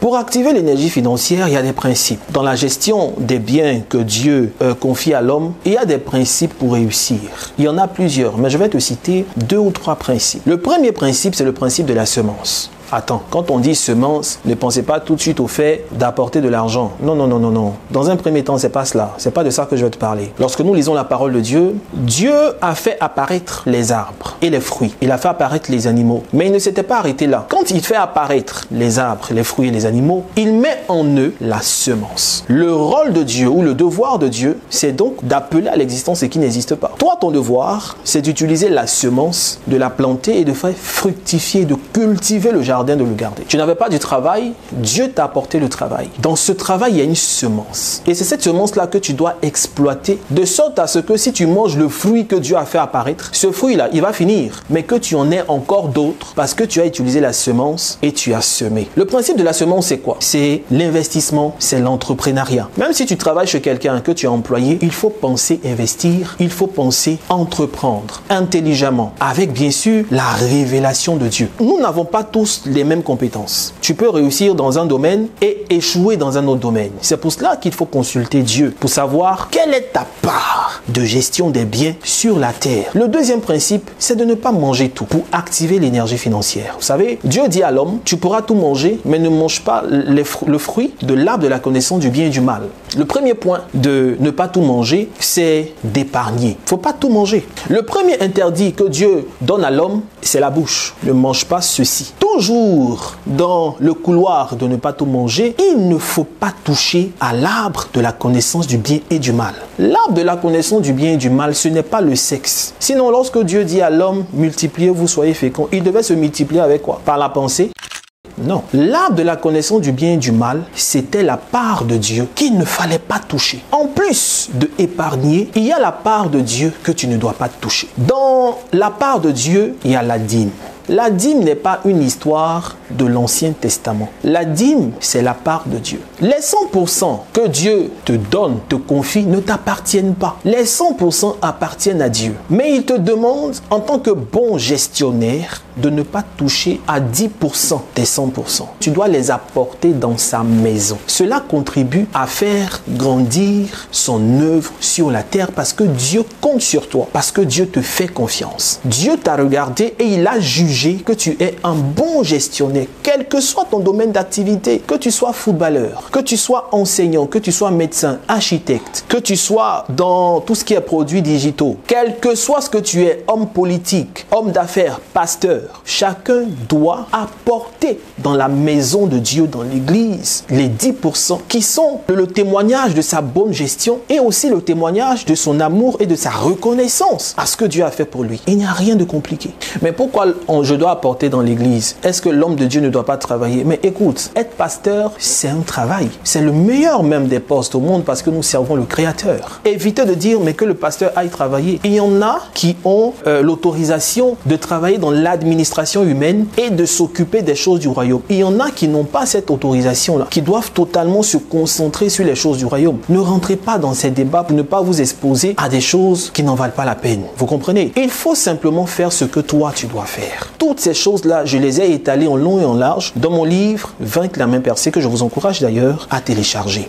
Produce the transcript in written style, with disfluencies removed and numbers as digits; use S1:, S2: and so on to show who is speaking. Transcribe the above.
S1: Pour activer l'énergie financière, il y a des principes. Dans la gestion des biens que Dieu confie à l'homme, il y a des principes pour réussir. Il y en a plusieurs, mais je vais te citer 2 ou 3 principes. Le premier principe, c'est le principe de la semence. Attends, quand on dit semence, ne pensez pas tout de suite au fait d'apporter de l'argent. Non, non, non, non, non. Dans un premier temps, c'est pas cela. C'est pas de ça que je vais te parler. Lorsque nous lisons la parole de Dieu, Dieu a fait apparaître les arbres et les fruits. Il a fait apparaître les animaux. Mais il ne s'était pas arrêté là. Quand il fait apparaître les arbres, les fruits et les animaux, il met en eux la semence. Le rôle de Dieu ou le devoir de Dieu, c'est donc d'appeler à l'existence ce qui n'existe pas. Toi, ton devoir, c'est d'utiliser la semence, de la planter et de faire fructifier, de cultiver le jardin, de le garder. Tu n'avais pas du travail, Dieu t'a apporté le travail. Dans ce travail, il y a une semence. Et c'est cette semence-là que tu dois exploiter de sorte à ce que si tu manges le fruit que Dieu a fait apparaître, ce fruit-là, il va finir. Mais que tu en aies encore d'autres parce que tu as utilisé la semence et tu as semé. Le principe de la semence, c'est quoi? C'est l'investissement, c'est l'entrepreneuriat. Même si tu travailles chez quelqu'un que tu as employé, il faut penser investir, il faut penser entreprendre intelligemment avec bien sûr la révélation de Dieu. Nous n'avons pas tous les mêmes compétences. Tu peux réussir dans un domaine et échouer dans un autre domaine. C'est pour cela qu'il faut consulter Dieu pour savoir quelle est ta part de gestion des biens sur la terre. Le deuxième principe, c'est de ne pas manger tout pour activer l'énergie financière. Vous savez, Dieu dit à l'homme, tu pourras tout manger, mais ne mange pas le fruit de l'arbre de la connaissance du bien et du mal. Le premier point de ne pas tout manger, c'est d'épargner. Il ne faut pas tout manger. Le premier interdit que Dieu donne à l'homme, c'est la bouche. Ne mange pas ceci. Toujours dans le couloir de ne pas tout manger, il ne faut pas toucher à l'arbre de la connaissance du bien et du mal. L'arbre de la connaissance du bien et du mal, ce n'est pas le sexe. Sinon, lorsque Dieu dit à l'homme, multipliez-vous, soyez féconds, il devait se multiplier avec quoi? Par la pensée? Non. L'arbre de la connaissance du bien et du mal, c'était la part de Dieu qu'il ne fallait pas toucher. En plus de épargner, il y a la part de Dieu que tu ne dois pas toucher. Dans la part de Dieu, il y a la dîme. La dîme n'est pas une histoire de l'Ancien Testament. La dîme, c'est la part de Dieu. Les 100% que Dieu te donne, te confie, ne t'appartiennent pas. Les 100% appartiennent à Dieu. Mais il te demande, en tant que bon gestionnaire, de ne pas toucher à 10% des 100%. Tu dois les apporter dans sa maison. Cela contribue à faire grandir son œuvre sur la terre parce que Dieu compte sur toi, parce que Dieu te fait confiance. Dieu t'a regardé et il a jugé que tu es un bon gestionnaire, quel que soit ton domaine d'activité, que tu sois footballeur, que tu sois enseignant, que tu sois médecin, architecte, que tu sois dans tout ce qui est produits digitaux, quel que soit ce que tu es, homme politique, homme d'affaires, pasteur, chacun doit apporter dans la maison de Dieu, dans l'église, les 10% qui sont le témoignage de sa bonne gestion et aussi le témoignage de son amour et de sa reconnaissance à ce que Dieu a fait pour lui. Il n'y a rien de compliqué. Mais pourquoi je dois apporter dans l'église? Est-ce que l'homme de Dieu ne doit pas travailler? Mais écoute, être pasteur, c'est un travail. C'est le meilleur même des postes au monde parce que nous servons le Créateur. Évitez de dire mais que le pasteur aille travailler. Il y en a qui ont l'autorisation de travailler dans l'administration humaine et de s'occuper des choses du royaume. Il y en a qui n'ont pas cette autorisation-là, qui doivent totalement se concentrer sur les choses du royaume. Ne rentrez pas dans ces débats pour ne pas vous exposer à des choses qui n'en valent pas la peine. Vous comprenez? Il faut simplement faire ce que toi tu dois faire. Toutes ces choses-là, je les ai étalées en long et en large dans mon livre Vaincre la main percée que je vous encourage d'ailleurs à télécharger.